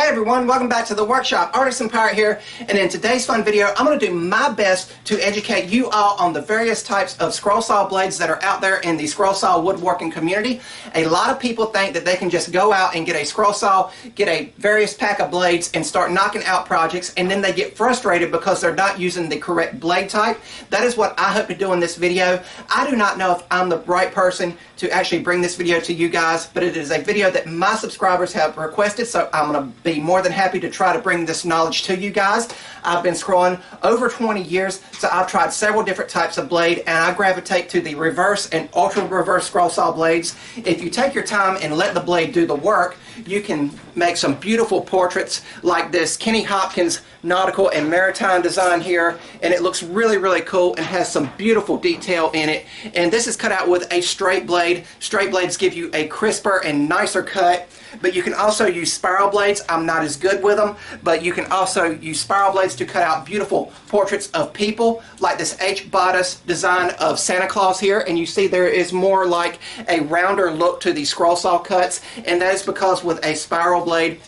Hey everyone, welcome back to the workshop. Artisan Pirate here, and in today's fun video I'm going to do my best to educate you all on the various types of scroll saw blades that are out there in the scroll saw woodworking community. A lot of people think that they can just go out and get a scroll saw, get a various pack of blades and start knocking out projects, and then they get frustrated because they're not using the correct blade type. That is what I hope to do in this video. I do not know if I'm the right person to actually bring this video to you guys, but it is a video that my subscribers have requested, so I'm going to be more than happy to try to bring this knowledge to you guys. I've been scrolling over 20 years, so I've tried several different types of blade, and I gravitate to the reverse and ultra reverse scroll saw blades. If you take your time and let the blade do the work, you can make some beautiful portraits like this Kenny Hopkins nautical and maritime design here, and it looks really cool and has some beautiful detail in it. And this is cut out with a straight blade. Straight blades give you a crisper and nicer cut, but you can also use spiral blades. I'm not as good with them, but you can also use spiral blades to cut out beautiful portraits of people like this H. Bodice design of Santa Claus here, and you see there is more like a rounder look to the scroll saw cuts, and that is because with a spiral blade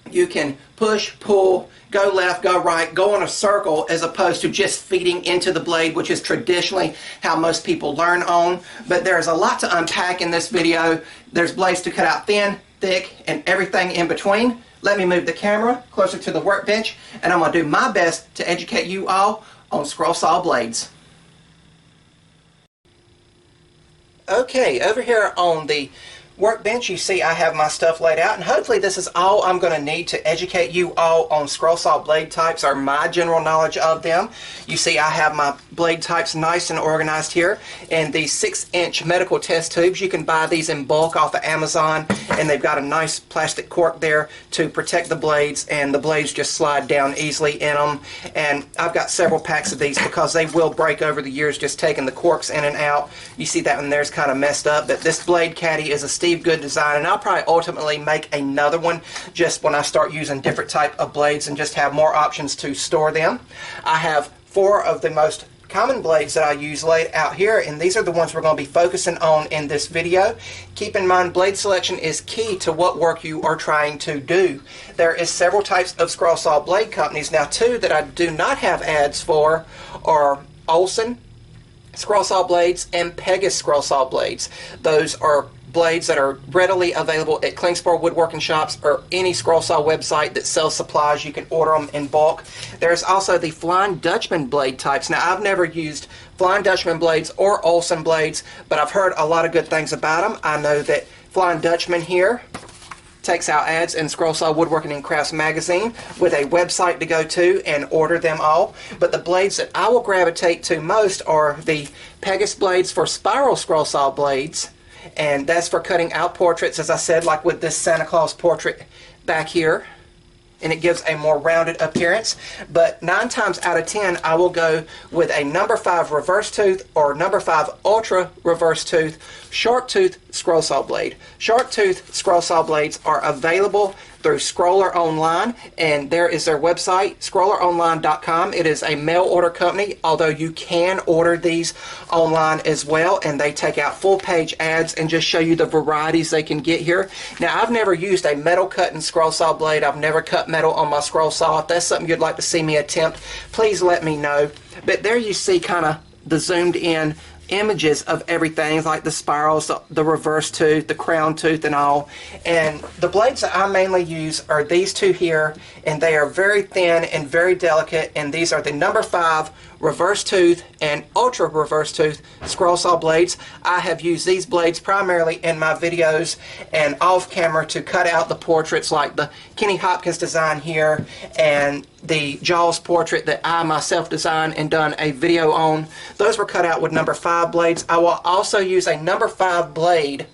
you can push, pull, go left, go right, go in a circle, as opposed to just feeding into the blade, which is traditionally how most people learn on. But there's a lot to unpack in this video. There's blades to cut out thin, thick, and everything in between. Let me move the camera closer to the workbench, and I'm going to do my best to educate you all on scroll saw blades. Okay, over here on the workbench you see I have my stuff laid out, and hopefully this is all I'm going to need to educate you all on scroll saw blade types, or my general knowledge of them. You see I have my blade types nice and organized here, and these 6-inch medical test tubes, you can buy these in bulk off of Amazon, and they've got a nice plastic cork there to protect the blades, and the blades just slide down easily in them. And I've got several packs of these because they will break over the years just taking the corks in and out. You see that one there's kind of messed up, but this blade caddy is a Steve Good design, and I'll probably ultimately make another one just when I start using different type of blades and just have more options to store them. I have 4 of the most common blades that I use laid out here, and these are the ones we're going to be focusing on in this video. Keep in mind, blade selection is key to what work you are trying to do. There is several types of scroll saw blade companies. Now, 2 that I do not have ads for are Olson scroll saw blades and Pegasus scroll saw blades. Those are blades that are readily available at Klingspor woodworking shops or any scroll saw website that sells supplies. You can order them in bulk. There's also the Flying Dutchman blade types. Now, I've never used Flying Dutchman blades or Olson blades, but I've heard a lot of good things about them. I know that Flying Dutchman here takes out ads in Scroll Saw Woodworking and Crafts magazine with a website to go to and order them all. But the blades that I will gravitate to most are the Pegasus blades for spiral scroll saw blades, and that's for cutting out portraits, as I said, like with this Santa Claus portrait back here, and it gives a more rounded appearance. But 9 times out of 10 I will go with a number 5 reverse tooth or number 5 ultra reverse tooth Sharktooth scroll saw blade. Sharktooth scroll saw blades are available through Scroller Online, and there is their website, scrolleronline.com. It is a mail order company, although you can order these online as well, and they take out full page ads and just show you the varieties they can get here. Now, I've never used a metal cutting scroll saw blade. I've never cut metal on my scroll saw. If that's something you'd like to see me attempt, please let me know. But there you see kind of the zoomed in images of everything, like the spirals, the reverse tooth, the crown tooth, and all. And the blades that I mainly use are these 2 here, and they are very thin and very delicate, and these are the number 5 reverse tooth and ultra reverse tooth scroll saw blades. I have used these blades primarily in my videos and off camera to cut out the portraits like the Kenny Hopkins design here and the Jaws portrait that I myself designed and done a video on. Those were cut out with number 5 blades. I will also use a number 5 blade.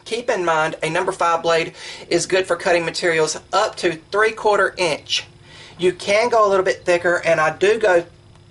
Keep in mind, a number 5 blade is good for cutting materials up to 3/4 inch. You can go a little bit thicker, and I do go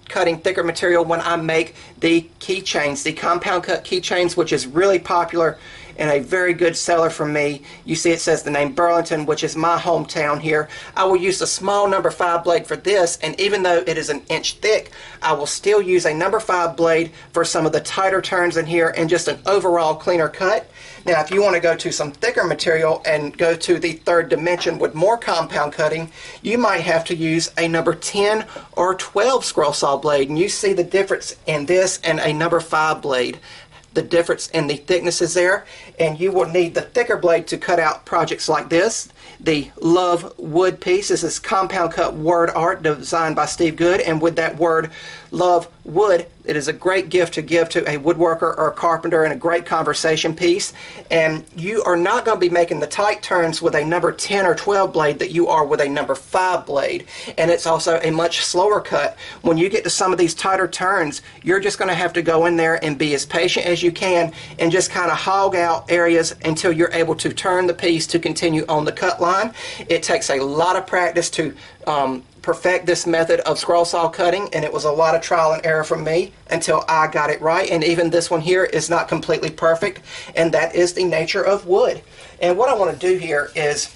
cutting thicker material when I make the keychains, the compound cut keychains, which is really popular and a very good seller for me. You see it says the name Burlington, which is my hometown here. I will use a small number 5 blade for this, and even though it is an inch thick, I will still use a number 5 blade for some of the tighter turns in here and just an overall cleaner cut. Now, if you want to go to some thicker material and go to the 3rd dimension with more compound cutting, you might have to use a number 10 or 12 scroll saw blade. And you see the difference in this and a number 5 blade. The difference in the thicknesses there. And you will need the thicker blade to cut out projects like this. The Love Wood piece. This is compound cut word art designed by Steve Good, and with that word Love Wood, it is a great gift to give to a woodworker or a carpenter, and a great conversation piece. And you are not going to be making the tight turns with a number 10 or 12 blade that you are with a number 5 blade, and it's also a much slower cut. When you get to some of these tighter turns, you're just going to have to go in there and be as patient as you can and just kind of hog out areas until you're able to turn the piece to continue on the cut line. It takes a lot of practice to perfect this method of scroll saw cutting, and it was a lot of trial and error for me until I got it right. And even this one here is not completely perfect, and that is the nature of wood. And what I want to do here is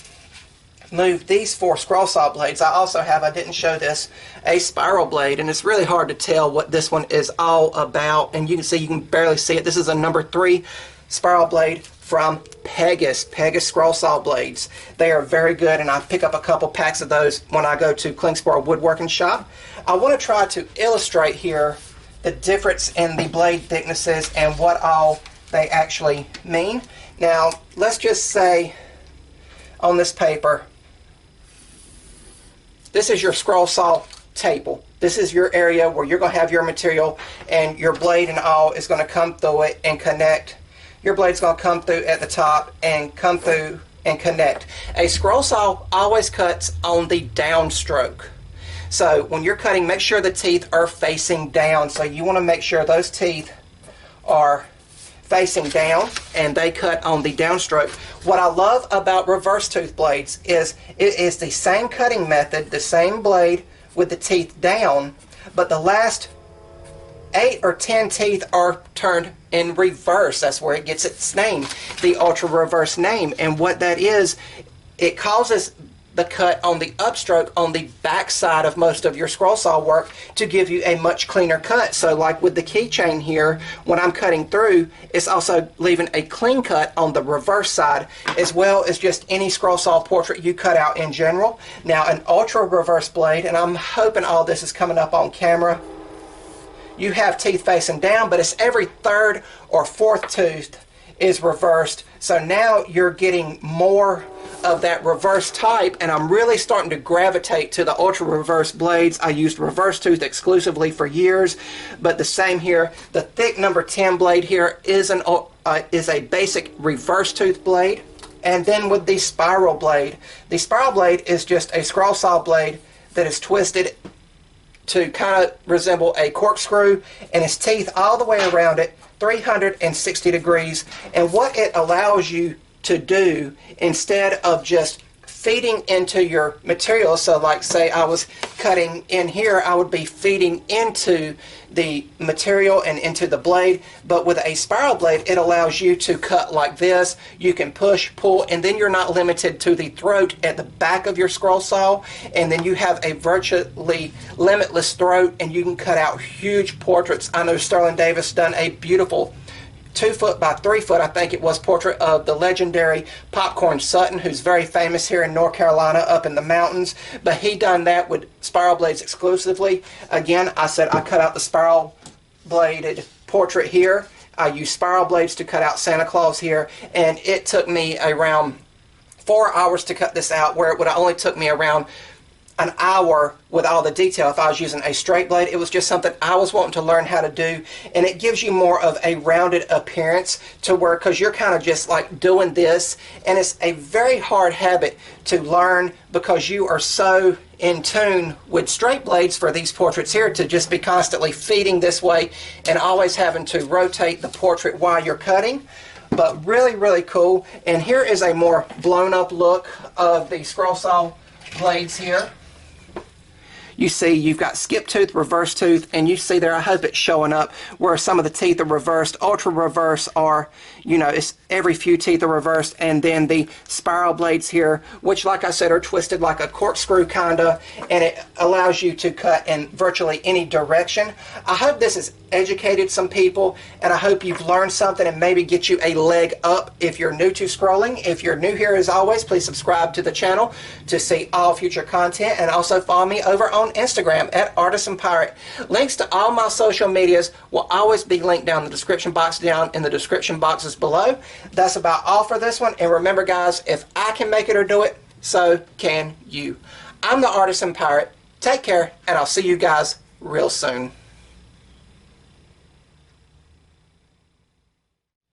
move these 4 scroll saw blades. I also have, I didn't show this, a spiral blade, and it's really hard to tell what this one is all about. And you can see, you can barely see it. This is a number 3 spiral blade from Pegasus scroll saw blades. They are very good, and I pick up a couple packs of those when I go to Klingsboro Woodworking Shop. I want to try to illustrate here the difference in the blade thicknesses and what all they actually mean. Now, let's just say on this paper, this is your scroll saw table. This is your area where you're going to have your material, and your blade and all is going to come through it and connect. Your blade's going to come through at the top and come through and connect. A scroll saw always cuts on the downstroke. So when you're cutting, make sure the teeth are facing down. So you want to make sure those teeth are facing down and they cut on the downstroke. What I love about reverse tooth blades is it is the same cutting method, the same blade with the teeth down, but the last 8 or 10 teeth are turned in reverse. That's where it gets its name, the ultra reverse name. And what that is, it causes the cut on the upstroke on the back side of most of your scroll saw work to give you a much cleaner cut. So like with the keychain here, when I'm cutting through, it's also leaving a clean cut on the reverse side, as well as just any scroll saw portrait you cut out in general. Now, an ultra reverse blade, and I'm hoping all this is coming up on camera, you have teeth facing down, but it's every 3rd or 4th tooth is reversed. So now you're getting more of that reverse type, and I'm really starting to gravitate to the ultra reverse blades. I used reverse tooth exclusively for years, but the same here. The thick number 10 blade here is a basic reverse tooth blade. And then with the spiral blade is just a scroll saw blade that is twisted to kind of resemble a corkscrew, and its teeth all the way around it, 360 degrees. And what it allows you to do, instead of just feeding into your material, so like say I was cutting in here, I would be feeding into the material and into the blade, but with a spiral blade it allows you to cut like this. You can push, pull, and then you're not limited to the throat at the back of your scroll saw, and then you have a virtually limitless throat, and you can cut out huge portraits. I know Sterling Davis done a beautiful 2 foot by 3 foot, I think it was, portrait of the legendary Popcorn Sutton, who's very famous here in North Carolina up in the mountains, but he done that with spiral blades exclusively. Again, I said I cut out the spiral bladed portrait here. I used spiral blades to cut out Santa Claus here, and it took me around 4 hours to cut this out, where it would have only took me around an hour with all the detail if I was using a straight blade. It was just something I was wanting to learn how to do, and it gives you more of a rounded appearance to where, because you're kind of just like doing this, and it's a very hard habit to learn because you are so in tune with straight blades for these portraits here, to just be constantly feeding this way and always having to rotate the portrait while you're cutting. But really, really cool. And here is a more blown up look of the scroll saw blades here. You see you've got skip tooth, reverse tooth, and you see there, I hope it's showing up, where some of the teeth are reversed. Ultra reverse are, you know, it's every few teeth are reversed, and then the spiral blades here, which like I said are twisted like a corkscrew kinda, and it allows you to cut in virtually any direction. I hope this has educated some people, and I hope you've learned something and maybe get you a leg up if you're new to scrolling. If you're new here, as always, please subscribe to the channel to see all future content, and also follow me over on Instagram at Artisan Pirate. Links to all my social medias will always be linked down in the description box, down in the description boxes below. That's about all for this one, and remember guys, if I can make it or do it, so can you. I'm the Artisan Pirate. Take care, and I'll see you guys real soon.